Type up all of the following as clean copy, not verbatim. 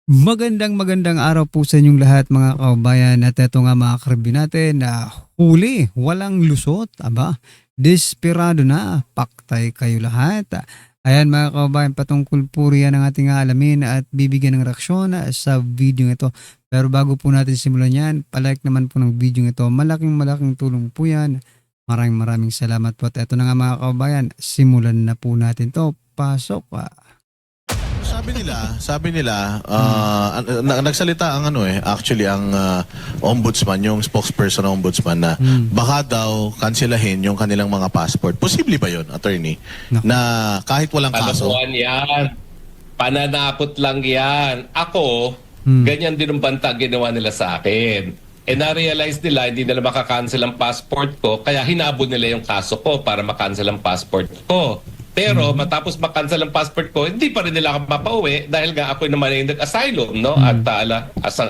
Magandang araw po sa inyong lahat mga kababayan at eto nga mga karibyo natin na huli, walang lusot, aba, desperado na, paktay kayo lahat. Ayan mga kababayan, patungkol po riyan ang ating alamin at bibigyan ng reaksyon sa video ito. Pero bago po natin simulan yan, palike naman po ng video ito, malaking tulong po yan. Maraming salamat po at eto na nga mga kababayan, simulan na po natin to, pasok. Nagsalita ang actually ang ombudsman, yung spokesperson ng ombudsman na baka daw kanselahin yung kanilang mga passport. Posible ba yun, attorney? No. Na kahit walang kaso? Kalokohan yan. Pananakot lang yan. Ako, ganyan din ang banta ginawa nila sa akin. Na-realize nila, hindi nila makakancel ang passport ko, kaya hinabol nila yung kaso ko para makancel ang passport ko. Pero matapos makancel ang passport ko, hindi pa rin nila ako mapauwi dahil nga ako naman ay nag-asylum, no? At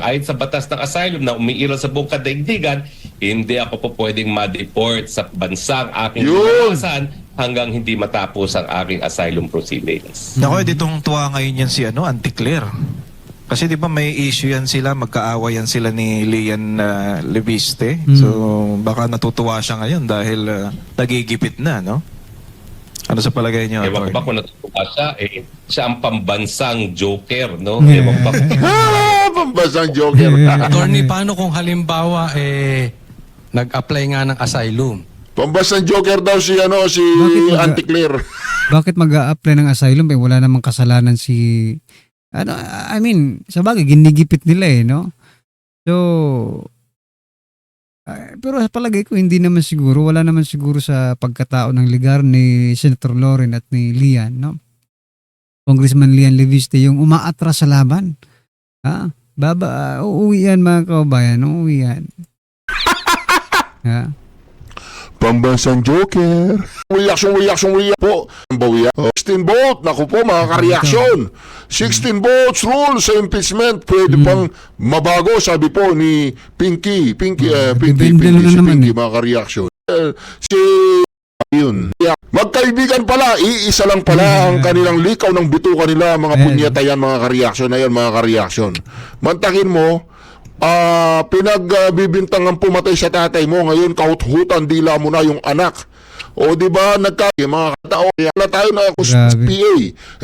ayon sa batas ng asylum na umiiral sa buong kadaigdigan, hindi ako po pwedeng ma-deport sa bansang aking pinagawasan hanggang hindi matapos ang aking asylum proceedings. Nako, ditong tuwa ngayon yan si Auntie Claire. Kasi di ba may issue yan sila, magkaawa yan sila ni Lian Leviste. So baka natutuwa siya ngayon dahil nagigipit na, no? Ano sa palagay niyo? Ewan ko ba kung natutuwa siya, siya ang pambansang joker, no? Ewan ko ba? Pambansang joker. Attorney, paano kung halimbawa nag-apply nga ng asylum? Pambansang joker daw si Auntie Claire. Bakit mag-a-apply ng asylum? Wala namang kasalanan si... sa bagay, ginigipit nila no? So, pero sa palagay ko, hindi naman siguro, wala naman siguro sa pagkatao ng ligar ni Senator Loren at ni Lian, no? Congressman Lian Leviste, yung umaatras sa laban. Uuwi yan mga kababayan, uuwi yan. Pambansang joker. Reaction po. Bawiya. 16 vote. Naku po mga ka-reaction. 16 votes rule sa impeachment. Pwede pang mabago, sabi po ni Pinky, mga ka-reaction. Yun. Magkaibigan pala, iisa lang pala ang kanilang likaw ng bituka nila, mga punyeta yan, mga ka-reaction na yan, mga ka-reaction. Mantakin mo, pinagbibintangan pumatay sa tatay mo, ngayon kahut-hutan dila mo na yung anak. O di ba mga katao, wala tayo na ako sa PA.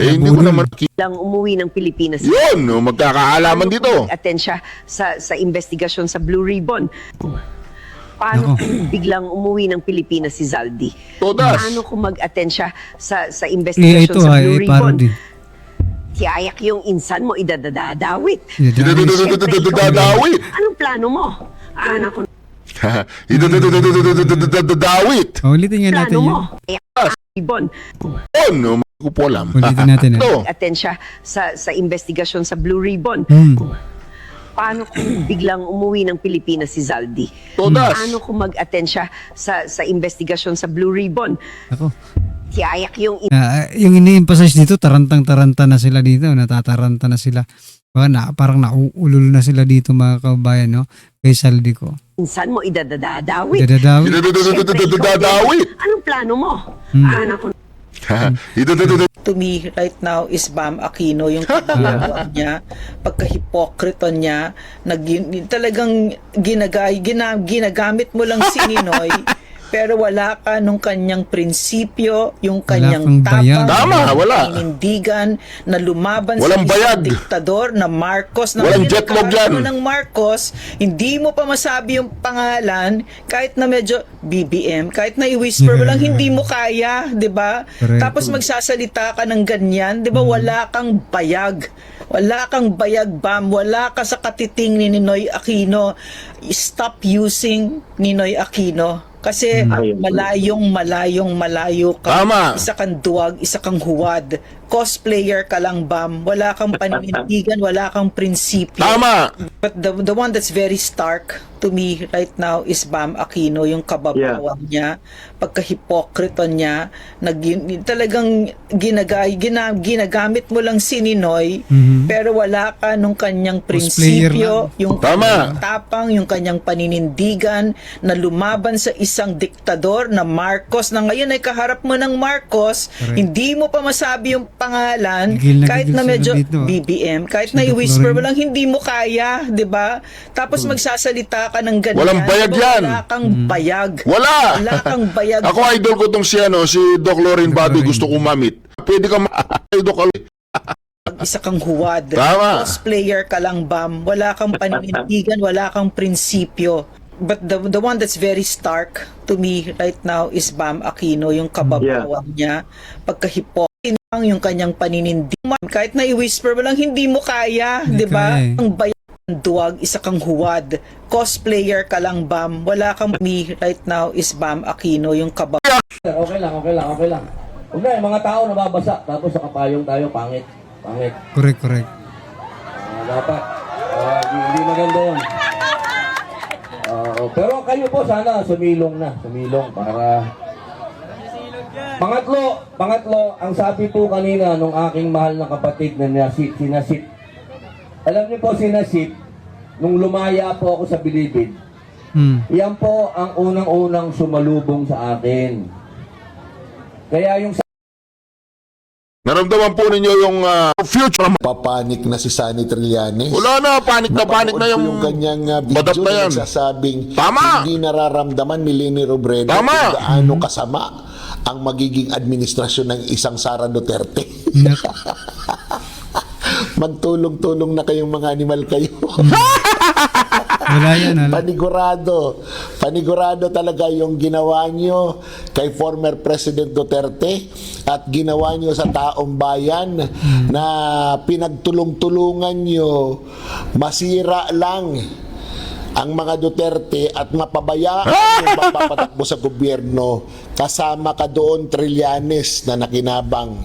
Hindi ko naman lang umuwi ng Pilipinas. Yun, magkakaalaman dito. Attend siya sa investigasyon sa Blue Ribbon. Paano kung biglang umuwi ng Pilipinas si Zaldi? Todas. Paano kung mag-attend siya sa investigasyon sa Blue Ribbon? Tiyayak yung insan mo, idadadawit. Idadadawit. Anong plano mo? Anak ko. Idadadawit. Ulitin nga natin Plano mo? yun. Ibon. Ano? Ko po alam. Ulitin natin. Attend siya sa investigasyon sa Blue Ribbon. Paano kung biglang umuwi ng Pilipinas si Zaldi? Todas. Paano kung mag-attend siya sa investigasyon sa Blue Ribbon? Ako. Tiyayak yung Yung ini-emphasize dito, tarantang-taranta na sila dito, natataranta na sila. Parang nauulol na sila dito mga kababayan, no? Kay Zaldi ko. insan mo, idadadawit. Dadawit. Idadadawit. Anong plano mo? Anak ko. To me right now is Bam Aquino, yung ginagawa niya, pagka-hipokrito niya, talagang ginagamit mo lang si Ninoy, pero wala ka nung kanyang prinsipyo, yung kanyang tapang, paninindigan, na lumaban walang sa bayag. diktador na Marcos, na walang jetlog yan. ng Marcos, hindi mo pa masabi yung pangalan, kahit na medyo BBM, kahit na i-whisper mo lang, hindi mo kaya, di ba? Tapos magsasalita ka ng ganyan, di ba? Wala kang bayag. Wala kang bayag, Bam. Wala ka sa katiting ni Ninoy Aquino. Stop using Ninoy Aquino. Kasi malayo ka. Tama. Isa kang duwag, isa kang huwad. Cosplayer ka lang, Bam. Wala kang paninindigan, wala kang prinsipyo. Tama. But the one that's very stark to me right now is Bam Aquino, yung kababawan niya, pagka-hipokrito niya, talagang ginagamit mo lang si Ninoy, pero wala ka nung kanyang prinsipyo, yung kanyang tapang, yung kanyang paninindigan, na lumaban sa isang diktador na Marcos, na ngayon ay kaharap mo ng Marcos, hindi mo pa masabi yung pangalan, Gigil na kahit gigil na sila medyo dito, ah. BBM, kahit Si na Doc i-whisper mo Lorraine. lang, hindi mo kaya, di ba? Tapos magsasalita ka ng ganyan. Walang bayag Diba, yan. Wala kang bayag. Wala! Wala kang bayag. Ako idol ko tong si Doc Lorin Babi, gusto kong mamit. Pwede ka Doc Lorin. Isa kang huwad. Tama. Cosplayer ka lang, Bam. Wala kang paninindigan, wala kang prinsipyo. But the one that's very stark to me right now is Bam Aquino, yung kababawan niya, pagka-hypocrite yung kanyang paninindigan. Kahit na i-whisper mo lang, hindi mo kaya, Hindi di ba? kaya eh. Ang bayan duwag, isa kang huwad. Cosplayer ka lang, Bam. Wala kang me right now is Bam Aquino, yung kababawan. Okay lang. Huwag na, yung mga tao nababasa, tapos sa kapayong tayo, pangit. Correct. Dapat, hindi maganda yun. Pero kayo po sana sumilong para... Pangatlo, ang sabi po kanina nung aking mahal na kapatid na sinasit. Alam niyo po sinasit, nung lumaya po ako sa Bilibid, yan po ang unang-unang sumalubong sa akin. Kaya yung Naramdaman po ninyo yung future. Papanik na si Sunny Trillanes. Wala na, panik na yung kanyang badat video na na yan. nagsasabing Tama. hindi nararamdaman ni Leni Robredo Tama. kung gaano kasama ang magiging administrasyon ng isang Sara Duterte. Magtulong-tulong na kayong mga animal kayo. Wala yan. Panigurado talaga yung ginawa nyo kay former President Duterte at ginawa nyo sa taong bayan na pinagtulong-tulungan nyo, masira lang ang mga Duterte at mapabayaan yung mapapatakbo sa gobyerno. Kasama ka doon, Trillanes, na nakinabang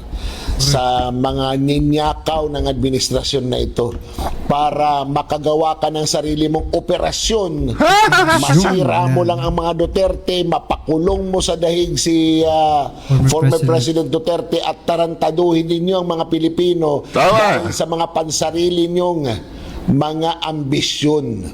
sa mga ninyakaw ng administrasyon na ito para makagawa ka ng sarili mong operasyon. Masira mo lang ang mga Duterte, mapakulong mo sa dahig si former President Duterte at tarantaduhin ninyo ang mga Pilipino dahil sa mga pansarili nyong mga ambisyon.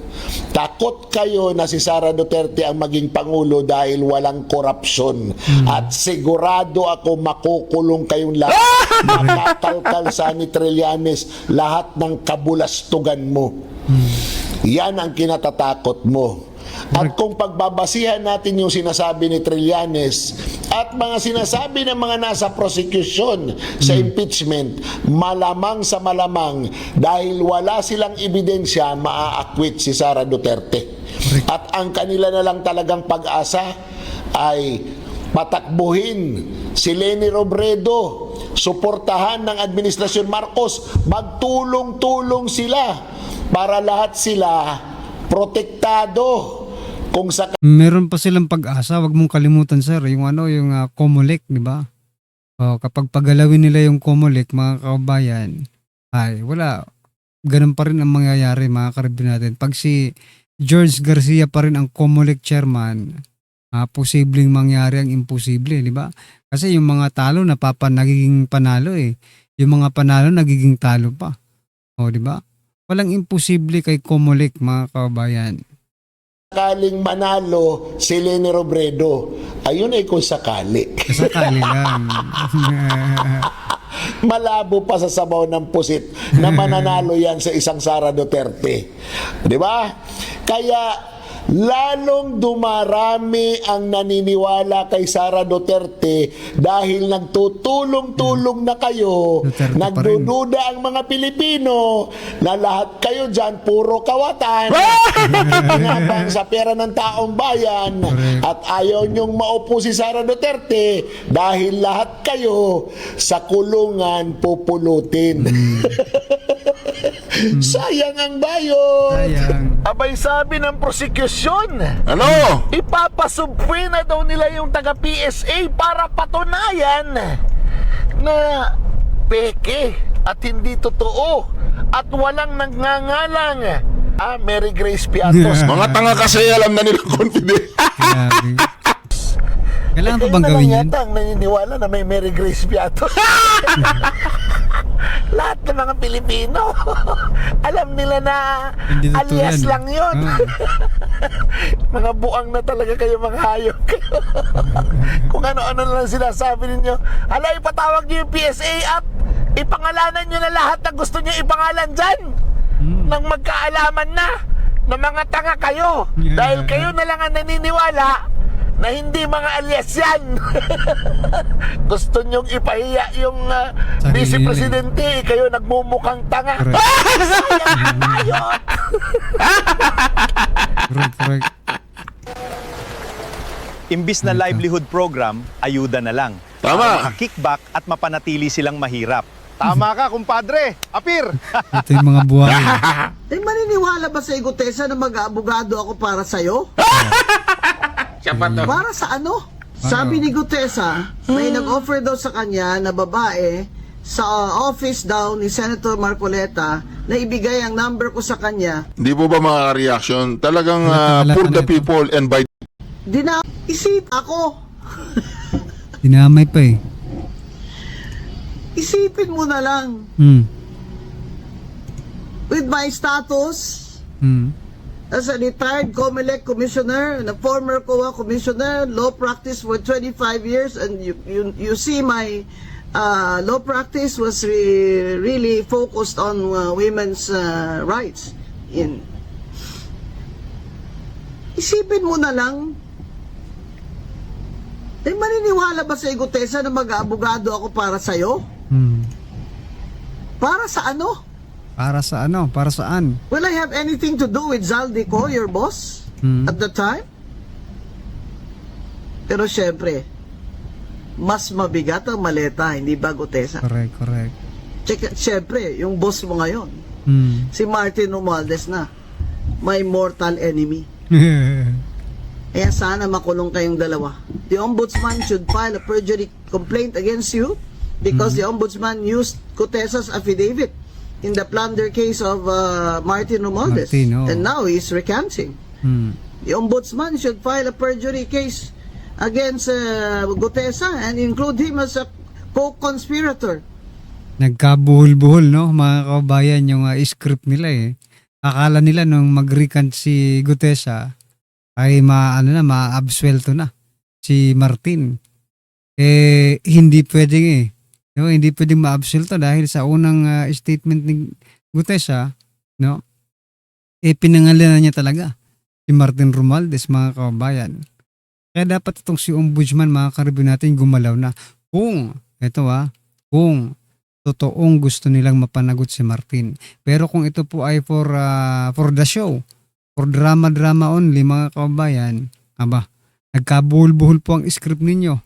Takot kayo na si Sara Duterte ang maging Pangulo dahil walang korupsyon. At sigurado ako makukulong kayong lahat. Makakalkal sa ni Trillanes lahat ng kabulastugan mo. Yan ang kinatatakot mo. At kung pagbabasihan natin yung sinasabi ni Trillanes at mga sinasabi ng mga nasa prosecution sa impeachment, malamang sa malamang dahil wala silang ebidensya, maa-acquit si Sara Duterte. At ang kanila na lang talagang pag-asa ay patakbuhin si Leni Robredo, suportahan ng Administrasyon Marcos, magtulong-tulong sila para lahat sila protektado. Kung sa Meron pa silang pag-asa, wag mong kalimutan sir, yung Comelec, di ba? Kapag pagalawin nila yung Comelec, mga kabayan, ay wala, ganun pa rin ang mangyayari mga karibin natin. Pag si George Garcia pa rin ang Comelec chairman, posibleng mangyari ang imposible, di ba? Kasi yung mga talo nagiging panalo eh. Yung mga panalo nagiging talo pa. Di ba? Walang imposible kay Comelec, mga kabayan. sakaling manalo si Leni Robredo, ayun ay kung sakali. Sakali lang. Malabo pa sa sabaw ng pusit na mananalo yan sa isang Sara Duterte. Di ba? Kaya lalong dumarami ang naniniwala kay Sara Duterte dahil nagtutulong-tulong na kayo. Duterte pa rin. Nagdududa ang mga Pilipino na lahat kayo dyan puro kawatan. Pinabang sa pera ng taong bayan. Correct. At ayaw nyong maupo si Sara Duterte dahil lahat kayo sa kulungan pupulutin. Sayang ang bayon. Sayang. Abay sabi ng prosecution, Ano? ipapasubpoy na daw nila yung taga-PSA para patunayan na peke at hindi totoo at walang nagngangalang Mary Grace Piatos. Mga tanga kasi alam na nila confident. Grabe. Kailangan pa Kayo bang na lang gawin yan? yata ang naniniwala na may Mary Grace Piatos. lahat ng mga Pilipino alam nila na Hindi totoo alias yan. lang yun. Mga buang na talaga kayo, mga hayop kayo. Kung ano-ano na lang sinasabi ninyo. Hala, ipatawag nyo yung PSA at ipangalanan nyo na lahat na gusto nyo ipangalan dyan. Nang magkaalaman na mga tanga kayo. Dahil kayo na lang ang naniniwala na hindi mga alias yan. Gusto nyong ipahiya yung Sarili vice nila. presidente, kayo nagmumukhang tanga. Correct. Sayang tayo. Correct. Imbis na livelihood program, ayuda na lang. Tama. Para maka-kickback at mapanatili silang mahirap. Tama ka, kumpadre! Apir! Ito yung mga buhay. Maniniwala ba sa Gutesa na mag-aabogado ako para sa'yo? Para sa ano? Sabi ni Gutesa, may nag-offer daw sa kanya na babae sa office daw ni Senator Marcoleta na ibigay ang number ko sa kanya. Hindi po ba mga reaction? Talagang Halata for the na ito. people and by Isip ako. Dinamay pa eh. Isipin mo na lang. With my status as a retired COMELEC commissioner and a former COA commissioner, law practice for 25 years, and you see my law practice was really focused on women's rights. Isipin mo na lang. Maniniwala ba sa Gutesa na mag-aabogado ako para sa'yo? Para sa ano? Para sa ano? Para saan? Will I have anything to do with Zaldico, your boss, at the time? Pero syempre, mas mabigat ang maleta, hindi ba, Gutesa? Correct. Syempre, yung boss mo ngayon, si Martin Romualdez na, my mortal enemy. Kaya sana makulong kayong dalawa. The ombudsman should file a perjury complaint against you because the ombudsman used Gutesa's affidavit in the plunder case of Martin Romualdez. Martin, oh. And now he's recanting. The ombudsman should file a perjury case against Gutesa and include him as a co-conspirator. Nagkabuhol-buhol, no, mga kabayan, yung script nila eh. Akala nila nung mag-recant si Gutesa ay ma-absuelto na si Martin. Hindi pwedeng eh. No, hindi pwedeng ma-absuelto dahil sa unang statement ni Gutesa, no, pinangalanan niya talaga si Martin Romualdez, mga kabayan. Kaya dapat itong si Ombudsman, mga karibyo natin, gumalaw na. Kung totoong gusto nilang mapanagot si Martin. Pero kung ito po ay for the show, for drama only, mga kabayan, nagkabuhol-buhol po ang script ninyo.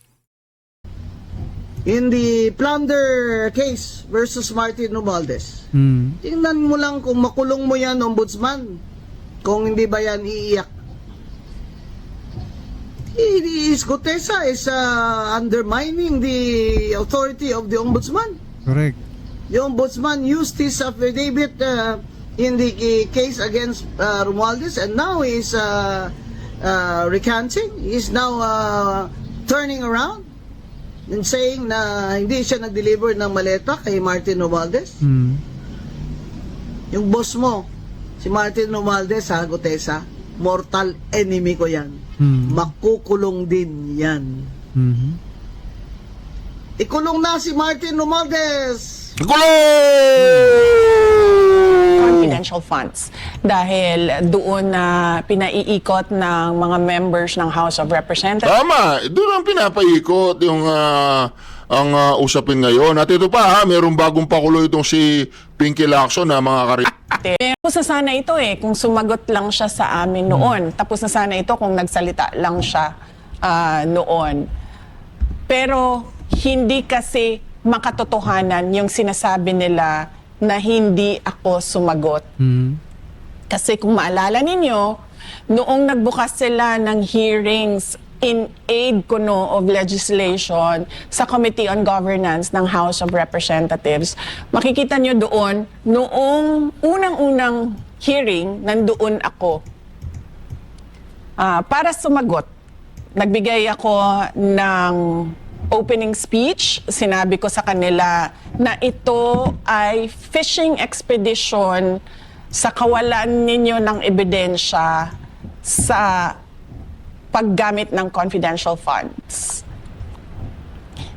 In the plunder case versus Martin Romualdez, tingnan mo lang kung makulong mo yan, ombudsman. Kung hindi ba yan iiyak. Gutesa is undermining the authority of the ombudsman. Correct. The ombudsman used his affidavit in the case against Romualdez, and now he's recanting. He's now turning around and saying na hindi siya nag-deliver ng maleta kay Martin Romualdez. Yung boss mo, si Martin Romualdez, Gutesa, mortal enemy ko yan. Makukulong din yan. Ikulong na si Martin Romualdez! Confidential funds dahil doon na pinaiikot ng mga members ng House of Representatives. Tama, doon ang pinapaikot yung ang usapin ngayon. At ito pa, mayroong bagong pakulo itong si Pinky Lacson na mga Tapos na sana ito kung sumagot lang siya sa amin noon. Tapos na sana ito kung nagsalita lang siya noon. Pero hindi kasi makatotohanan yung sinasabi nila na hindi ako sumagot. Kasi kung maalala ninyo, noong nagbukas sila ng hearings in aid of legislation sa Committee on Governance ng House of Representatives, makikita nyo doon, noong unang-unang hearing, nandoon ako para sumagot. Nagbigay ako ng opening speech, sinabi ko sa kanila na ito ay fishing expedition sa kawalan ninyo ng ebidensya sa paggamit ng confidential funds.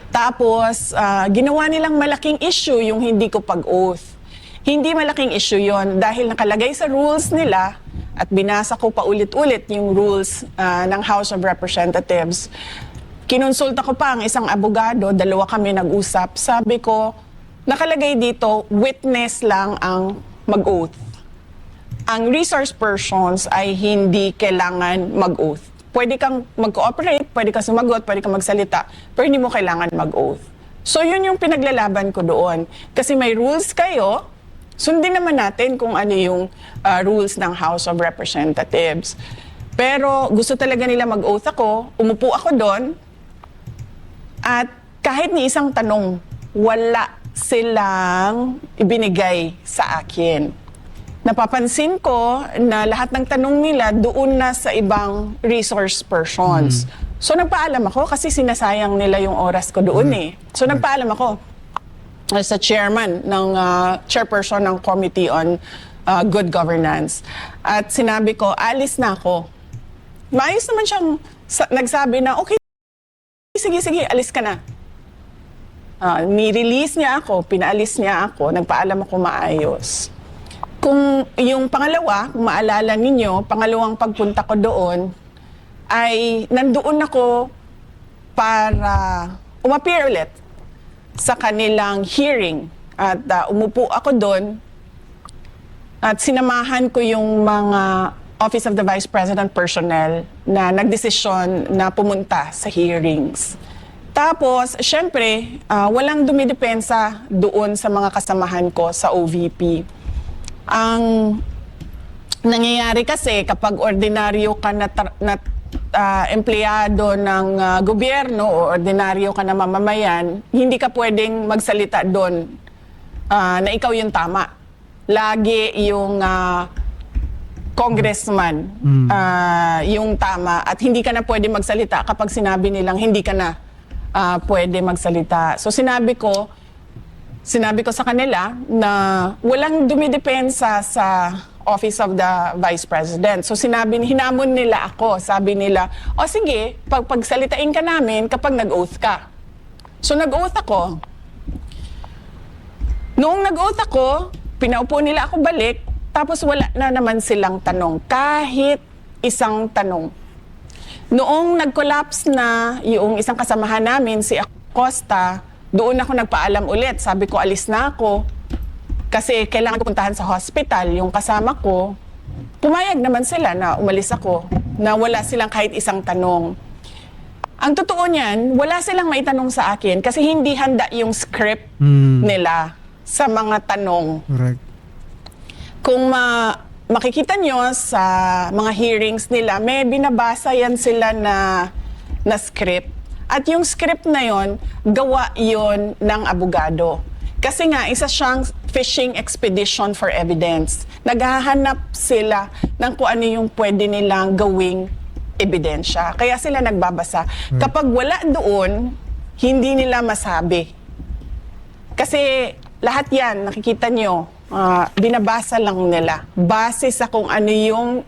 Tapos, ginawa nilang malaking issue yung hindi ko pag-oath. Hindi malaking issue yon dahil nakalagay sa rules nila at binasa ko pa ulit-ulit yung rules ng House of Representatives. Kinonsulta ko pa ang isang abogado, dalawa kami nag-usap. Sabi ko, nakalagay dito, witness lang ang mag-oath. Ang resource persons ay hindi kailangan mag-oath. Pwede kang mag-cooperate, pwede kang sumagot, pwede kang magsalita, pero hindi mo kailangan mag-oath. So yun yung pinaglalaban ko doon. Kasi may rules kayo, sundin naman natin kung ano yung rules ng House of Representatives. Pero gusto talaga nila mag-oath ako, umupo ako doon, at kahit ni isang tanong, wala silang ibinigay sa akin. Napapansin ko na lahat ng tanong nila doon na sa ibang resource persons. So nagpaalam ako kasi sinasayang nila yung oras ko doon eh. So nagpaalam ako sa chairman ng chairperson ng Committee on Good Governance. At sinabi ko, alis na ako. Maayos naman siyang nagsabi na, okay, sige, alis ka na. Ni-release niya ako, pinaalis niya ako, nagpaalam ako maayos. Kung yung pangalawa, kung maalala ninyo, pangalawang pagpunta ko doon, ay nandoon ako para umappear ulit sa kanilang hearing. At umupo ako doon at sinamahan ko yung mga Office of the Vice President personnel na nagdesisyon na pumunta sa hearings. Tapos, syempre, walang dumidepensa doon sa mga kasamahan ko sa OVP. Ang nangyayari kasi kapag ordinaryo ka na empleyado ng gobyerno o ordinaryo ka na mamamayan, hindi ka pwedeng magsalita doon na ikaw yung tama. Lagi yung congressman yung tama at hindi ka na pwede magsalita kapag sinabi nilang hindi ka na pwede magsalita. So sinabi ko sa kanila na walang dumidepensa sa Office of the Vice President. So hinamon nila ako. Sabi nila, o sige, pagsalitain ka namin kapag nag-oath ka. So nag-oath ako. Noong nag-oath ako, pinaupo nila ako balik, tapos wala na naman silang tanong. Kahit isang tanong. Noong nag-collapse na yung isang kasamahan namin, si Acosta, doon ako nagpaalam ulit. Sabi ko, alis na ako. Kasi kailangan ko puntahan sa hospital. Yung kasama ko, pumayag naman sila na umalis ako. Na wala silang kahit isang tanong. Ang totoo niyan, wala silang maitanong sa akin kasi hindi handa yung script nila sa mga tanong. Correct. Kung makikita nyo sa mga hearings nila, may binabasa yan sila na script. At yung script na yon, gawa yon ng abogado. Kasi nga, isa siyang fishing expedition for evidence. Naghahanap sila ng kung ano yung pwede nilang gawing ebidensya. Kaya sila nagbabasa. Kapag wala doon, hindi nila masabi. Kasi lahat yan, nakikita nyo, binabasa lang nila. Base sa kung ano yung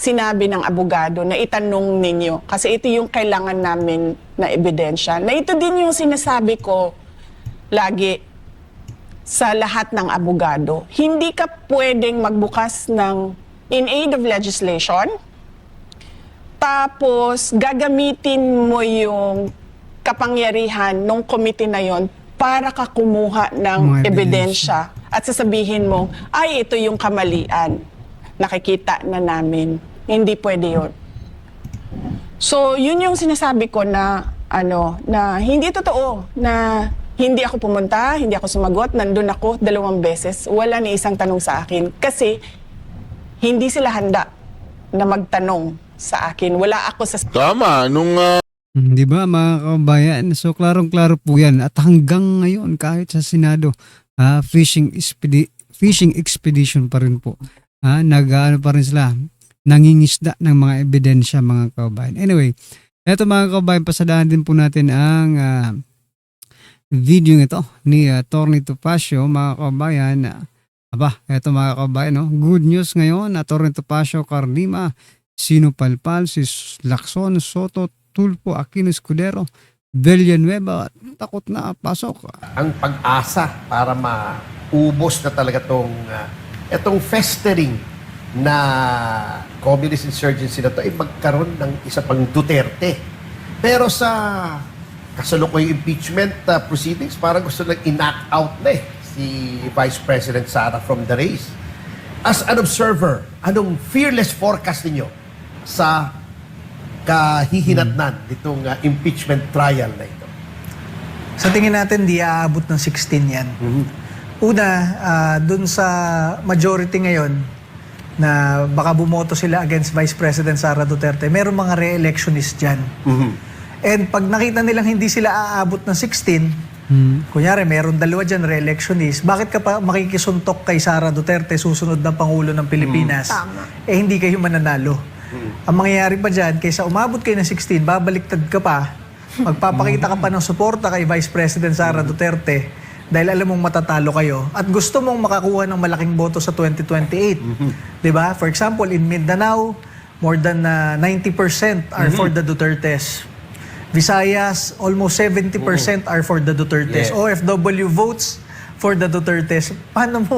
sinabi ng abogado na itanong ninyo. Kasi ito yung kailangan namin na ebidensya. Na ito din yung sinasabi ko lagi sa lahat ng abogado. Hindi ka pwedeng magbukas ng in aid of legislation, tapos gagamitin mo yung kapangyarihan ng committee na yon para ka kumuha ng ebidensya at sasabihin mo, ay ito yung kamalian. Nakikita na namin. Hindi pwede yun. So, yun yung sinasabi ko na, na hindi totoo, na hindi ako pumunta, hindi ako sumagot, nandun ako 2 beses, wala ni isang tanong sa akin. Kasi, hindi sila handa na magtanong sa akin. Wala ako sa... Tama, nung Di ba mga kabayan? So klarong-klaro po yan. At hanggang ngayon kahit sa Senado, fishing expedition pa rin po. Nag-ano pa rin sila, nangingisda ng mga ebidensya mga kabayan. Anyway, Eto mga kabayan, pasadahan din po natin ang video ito ni Atty. Topacio, mga kabayan. Eto mga kabayan, no? Good news ngayon, Atty. Topacio Carlima, Sinupalpal, si Lacson, Soto, Tulfo, Aquino Escudero, Villanueva, takot na pasok. Ang pag-asa para maubos na talaga itong festering na communist insurgency na ito ay magkaroon ng isa pang Duterte. Pero sa kasalukuyang impeachment proceedings, parang gusto nang i-knock out na si Vice President Sara from the race. As an observer, anong fearless forecast ninyo sa kahihinatnan nitong impeachment trial na ito? Sa tingin natin, di aabot ng 16 yan. Una, dun sa majority ngayon, na baka bumoto sila against Vice President Sara Duterte, meron mga re-electionist dyan. And pag nakita nilang hindi sila aabot ng 16, kunyari, meron dalawa dyan re-electionist, bakit ka pa makikisuntok kay Sara Duterte, susunod na Pangulo ng Pilipinas? Hindi kayo mananalo. Ang mangyayari pa dyan, kaysa umabot kayo ng 16, babaliktad ka pa, magpapakita ka pa ng suporta kay Vice President Sara Duterte dahil alam mong matatalo kayo at gusto mong makakuha ng malaking boto sa 2028. Diba? For example, in Mindanao, more than 90% are for the Dutertes. Visayas, almost 70% are for the Dutertes. OFW votes for the Dutertes. Paano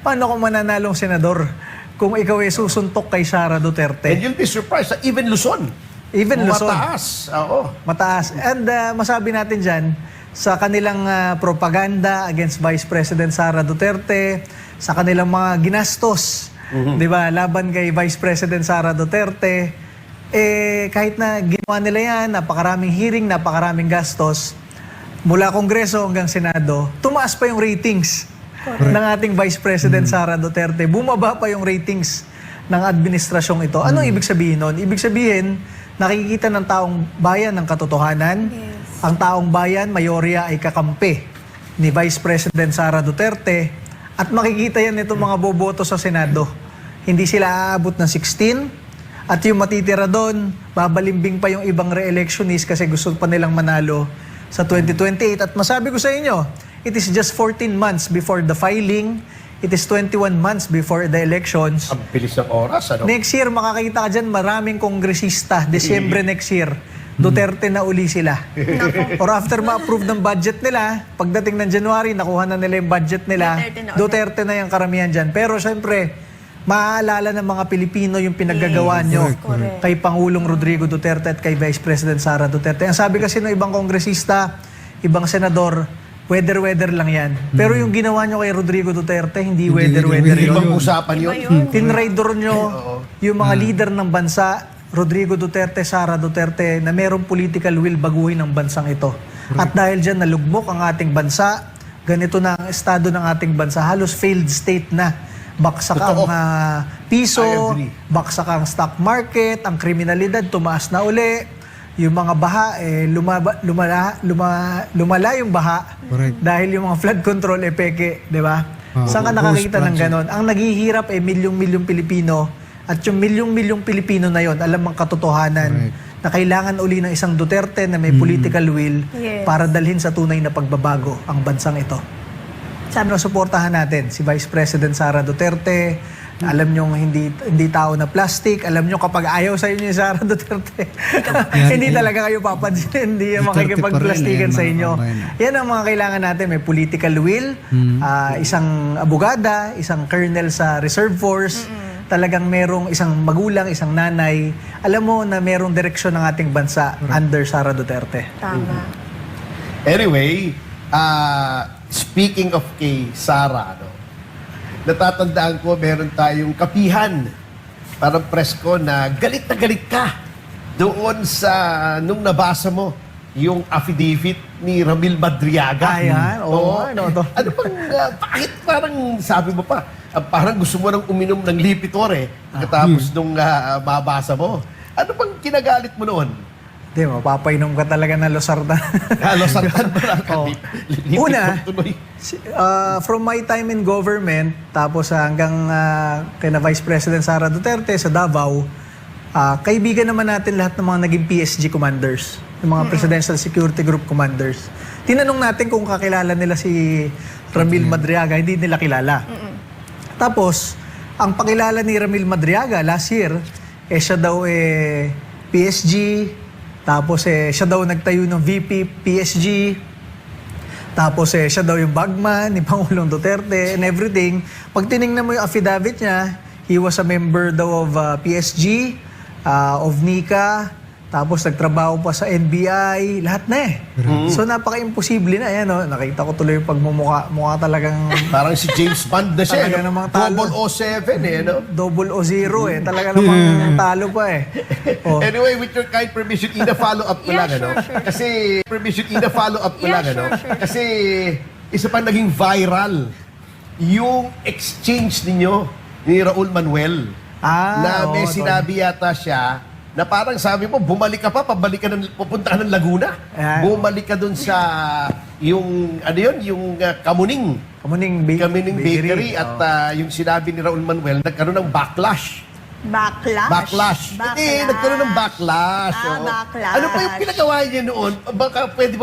kung mananalong senador kung ikaw ay susuntok kay Sara Duterte? And you'll be surprised, even Luzon. Even Luzon. Mataas. Oo. Mataas. And masabi natin dyan, sa kanilang propaganda against Vice President Sara Duterte, sa kanilang mga ginastos, di ba, laban kay Vice President Sara Duterte, kahit na ginawa nila yan, napakaraming hearing, napakaraming gastos, mula Kongreso hanggang Senado, tumaas pa yung ratings ng ating Vice President Sara Duterte. Bumaba pa yung ratings ng administrasyong ito. Anong ibig sabihin nun? Ibig sabihin, nakikita ng taong bayan ng katotohanan. Ang taong bayan, mayorya ay kakampi ni Vice President Sara Duterte at makikita yan itong mga boboto sa Senado. Hindi sila aabot ng 16 at yung matitira doon, babalimbing pa yung ibang re-electionist kasi gusto pa nilang manalo sa 2028. At masabi ko sa inyo, it is just 14 months before the filing. It is 21 months before the elections. Ang bilis ng oras, ano? Next year, makakita ka dyan, maraming kongresista. Desyembre next year, Duterte na uli sila. Or after ma-approve ng budget nila, pagdating ng January, nakuha na nila yung budget nila, Duterte na yung karamihan dyan. Pero syempre, maaalala ng mga Pilipino yung pinaggagawa nyo kay Pangulong Rodrigo Duterte at kay Vice President Sara Duterte. Ang sabi kasi ng ibang kongresista, ibang senador, weather lang yan. Pero yung ginawa nyo kay Rodrigo Duterte, hindi weather yun. Ibang usapan yun. Tinraidor nyo yung mga leader ng bansa, Rodrigo Duterte, Sara Duterte, na merong political will baguhin ang bansang ito. At dahil dyan nalugmok ang ating bansa, ganito na ang estado ng ating bansa, halos failed state na. Baksak ang piso, baksak ang stock market, ang kriminalidad tumaas na uli, yung mga baha, lumala yung baha. Correct. Dahil yung mga flood control peke, di ba? Saan ka nakakita ng ganon? Ang naghihirap milyong-milyong Pilipino at yung milyong-milyong Pilipino na yon, alam ang katotohanan na kailangan uli ng isang Duterte na may political will para dalhin sa tunay na pagbabago ang bansang ito. Sabi na suportahan natin si Vice President Sara Duterte. Alam nyo hindi tao na plastic. Alam nyo kapag ayaw sa inyo ni Sara Duterte, hindi talaga kayo papansin. Hindi yung makikipagplastikan sa inyo. Yan ang mga kailangan natin. May political will, isang abogada, isang colonel sa reserve force, talagang merong isang magulang, isang nanay. Alam mo na merong direksyon ng ating bansa under Sara Duterte. Tama. Anyway, speaking of kay Sara, natatandaan ko meron tayong kapihan, parang presko na galit ka doon sa nung nabasa mo yung affidavit ni Ramil Madriaga. Ayan, ano bang, bakit parang sabi mo pa, parang gusto mo nang uminom ng Lipitor pagkatapos nung mabasa mo. Ano bang kinagalit mo noon? Hindi, mapapainom ka talaga ng losartan. Losartan ba? Una, from my time in government, tapos hanggang kina Vice President Sara Duterte sa Davao, kaibigan naman natin lahat ng mga naging PSG commanders, ng mga Presidential Security Group commanders. Tinanong natin kung kakilala nila si Ramil Madriaga, hindi nila kilala. Tapos, ang pakilala ni Ramil Madriaga last year, siya daw PSG, tapos siya daw nagtayo ng VP PSG, tapos siya daw yung bagman ni Pangulong Duterte and everything. Pag tinignan mo yung affidavit niya, he was a member daw of PSG, of NICA, tapos nagtrabaho pa sa NBI, lahat na So napaka-imposible na. Ayan, nakita ko tuloy yung pagmumukha. Mukha talagang... Parang si James Bond na siya. Talaga namang talo. 007 no? 000 Talaga namang talo pa Oh. Anyway, with your kind permission, Ina, follow-up ko lang, ano? Kasi, Kasi, isa pa naging viral yung exchange ninyo ni Raul Manuel. Na may sinabi yata siya na parang sabi mo, bumalik ka pa, pupunta ka ng Laguna. Bumalik ka dun sa yung, yung Kamuning Bakery. At yung sinabi ni Raul Manuel, nagkaroon ng backlash. Backlash. Hindi, nagkaroon ng backlash. Backlash. Ano pa yung pinagawa niya noon? Baka pwede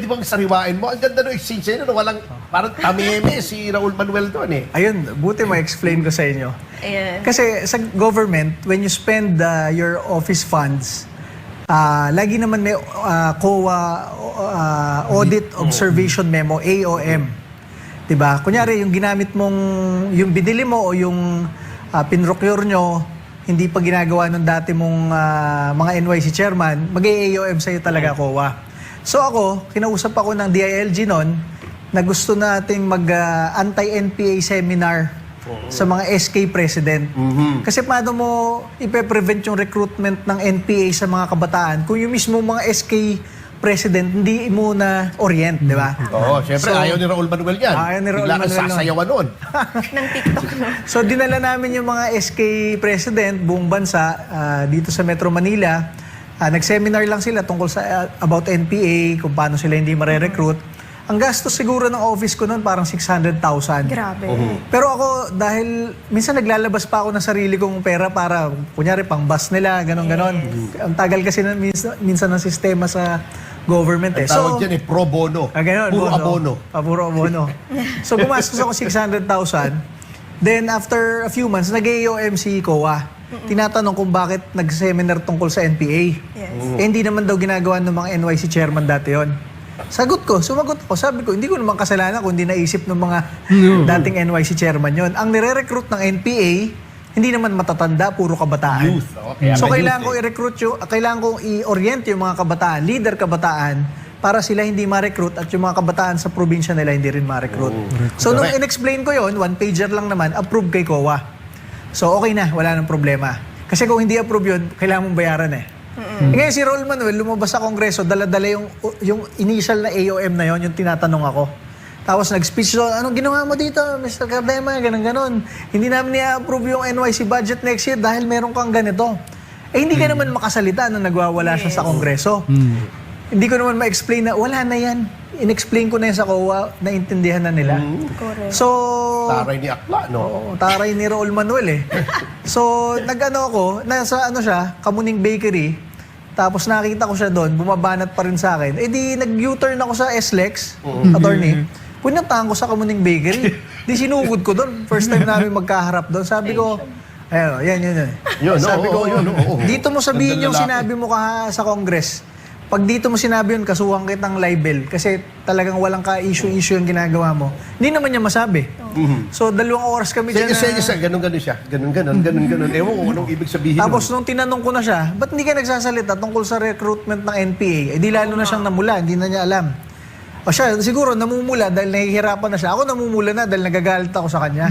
bang sariwain mo? Ang ganda ng exchange niya, walang, parang tameme si Raul Manuel doon Ayun, buti ma-explain ko sa inyo. Kasi sa government, when you spend your office funds, lagi naman may COA Audit Observation Memo, AOM. Diba? Kunyari, yung ginamit mong, yung binili mo o yung pinrocure nyo, hindi pa ginagawa nung dati mong mga NYC chairman, mag-AOM sa'yo talaga COA. So ako, kinausap ako ng DILG noon na gusto nating mag-anti-NPA seminar sa mga SK president. Kasi paano mo ipe-prevent yung recruitment ng NPA sa mga kabataan kung yung mismo mga SK president hindi mo na orient, di ba? Oo, syempre ayaw ni Raul Manuel yan. Ayaw ni Raul Manuel. Bigla kang sasayawan nun. Ng TikTok, no? So dinala namin yung mga SK president buong bansa dito sa Metro Manila. Nag-seminar lang sila tungkol sa about NPA, kung paano sila hindi mare-recruit. Ang gastos siguro ng office ko noon parang 600,000. Grabe. Pero ako, dahil minsan naglalabas pa ako ng sarili kong pera para, kunyari, pang bus nila, ganon-ganon. Ang tagal kasi minsan ng sistema sa government Ang tawag dyan pro bono. Ganun, Puro abono. Puro abono. So gumastos ako 600,000. Then after a few months, nag-AOM si COA. Tinatanong kung bakit nag-seminar tungkol sa NPA. Hindi naman daw ginagawa ng mga NYC chairman dati yon. Sumagot ako. Sabi ko, hindi ko naman kasalanan kung hindi naisip ng mga dating NYC chairman yon. Ang nire-recruit ng NPA, hindi naman matatanda, puro kabataan. Youth. So kailangan ko i-recruit kailangan ko i-orient yung mga kabataan, leader kabataan, para sila hindi ma-recruit at yung mga kabataan sa probinsya nila hindi rin ma-recruit. So nung in-explain ko yon, one pager lang naman, approve kay COA. So okay na, wala nang problema. Kasi kung hindi approve yun, kailangan mong bayaran Ngayon si Raul Manuel lumabas sa Kongreso, dala-dala yung initial na AOM na yon, yung tinatanong ako. Tapos nag-speech doon, anong ginawa mo dito, Mr. Cardema, ganun-ganon. Hindi namin i-approve yung NYC budget next year dahil meron kang ganito. Hindi ka naman makasalita nung nagwawala siya sa Kongreso. Hindi ko naman ma-explain na wala na yan. In-explain ko na yan sa COA, naintindihan na nila. So, taray ni Akla, no? Oo, taray ni Raul Manuel So, nag-ano ako, nasa siya, Kamuning Bakery, tapos nakita ko siya doon, bumabanat pa rin sa akin. Di nag-U-turn ako sa SLEX, attorney. Punyantahan ko sa Kamuning Bakery. Di sinugod ko doon. First time namin magkaharap doon. Sabi ko, yan. Sabi ko, dito mo sabihin yung sinabi mo sa Congress. Pag dito mo sinabi yun, kasuhan kitang libel kasi talagang walang ka-issue-issue yung ginagawa mo. Hindi naman niya masabi. So, 2 oras kami dyan Ganun-ganun siya. Ganun-ganun. Ewan ko anong ibig sabihin. Tapos nung tinanong ko na siya, ba't hindi ka nagsasalita tungkol sa recruitment ng NPA? Di lalo na siyang namula, hindi na niya alam. O siya, siguro namumula dahil nahihirapan na siya. Ako namumula na dahil nagagalit ako sa kanya.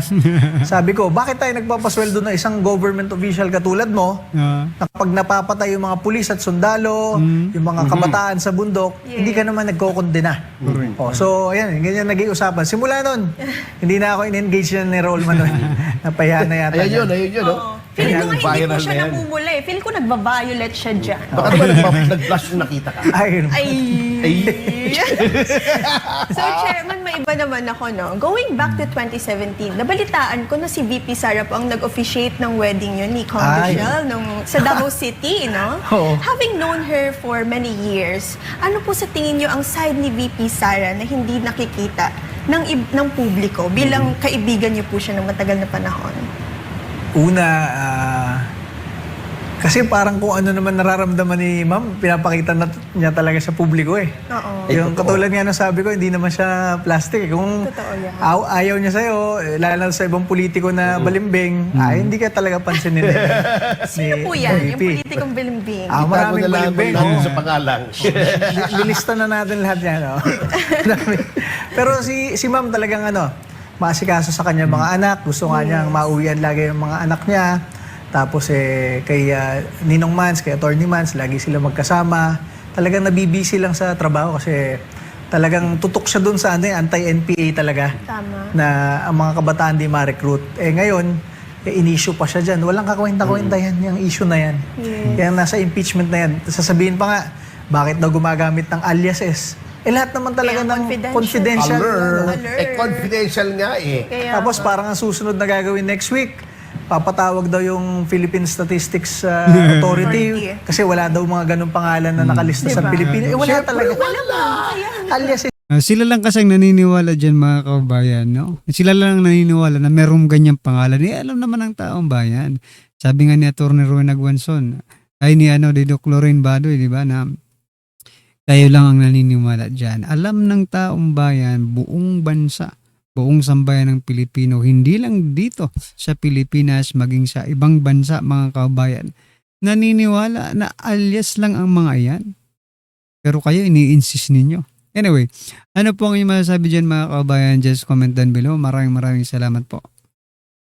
Sabi ko, bakit tayo nagpapasweldo na isang government official katulad mo na kapag napapatay yung mga pulis at sundalo, yung mga kabataan sa bundok, hindi ka naman nagkokondena. So, ayan, ganyan naging usapan. Simula nun, hindi na ako in-engage na ni Raul Manuel. Napahiya na yata. Ayun yun. Feeling ko nga hindi po Viral siya na yan. namumula eh. Feeling ko nagba-violet siya dyan. Baka naman nag-blush yung nakita ka. Ay, Ay! So, Chairman, may iba naman ako, no? Going back to 2017, nabalitaan ko na si VP Sara po ang nag-officiate ng wedding yun ni Kong Ay. Michelle sa Davao City, no? Oo. Having known her for many years, ano po sa tingin nyo ang side ni VP Sara na hindi nakikita ng publiko bilang kaibigan niyo po siya ng matagal na panahon? Una, kasi parang kung ano naman nararamdaman ni ma'am, pinapakita niya talaga sa publiko eh. Oo. Yung katulad nga ng sabi ko, hindi naman siya plastic. Kung Totoo yan. ayaw niya sa'yo, lalo sa ibang politiko na balimbing, hindi ka talaga pansinin eh. Sino po yan? Yung politikong bilimbing? Maraming balimbing. natin Oo. sa pangalan. Lilista na natin lahat yan. No? Pero si ma'am talagang maasikaso sa kanya mga anak. Gusto nga niyang mauwian lagi yung mga anak niya. Tapos kay Ninong Mans, kay Attorney Mans, lagi sila magkasama. Talagang nabibisi lang sa trabaho kasi talagang tutok siya dun sa anti-NPA talaga. Tama. Na ang mga kabataan di ma-recruit. Ngayon, in-issue pa siya dyan. Walang kakwenta-kwenta yan, yung issue na yan. Yes. Kaya nasa impeachment na yan. Sasabihin pa nga, bakit daw gumagamit ng aliases? Lahat naman talaga Kaya ng confidential. Alert. Confidential nga eh. Kaya Tapos parang ang susunod na gagawin next week, papatawag daw yung Philippine Statistics Authority kasi wala daw mga ganung pangalan na nakalista sa Pilipinas. Wala talaga. Alias Sila lang kasing naniniwala dyan mga kabayan, no? Sila lang naniniwala na merong ganyang pangalan. Alam naman ng taong bayan. Sabi nga ni Atty. Roy Nagwanson, ay ni Doc Lorraine Badoy, di ba, na kayo lang ang naniniwala dyan. Alam ng taong bayan, buong bansa, buong sambayan ng Pilipino, hindi lang dito sa Pilipinas, maging sa ibang bansa, mga kabayan, naniniwala na alias lang ang mga yan. Pero kayo, ini-insist ninyo. Anyway, ano po ang inyong masasabi dyan mga kabayan? Just comment down below. Maraming salamat po.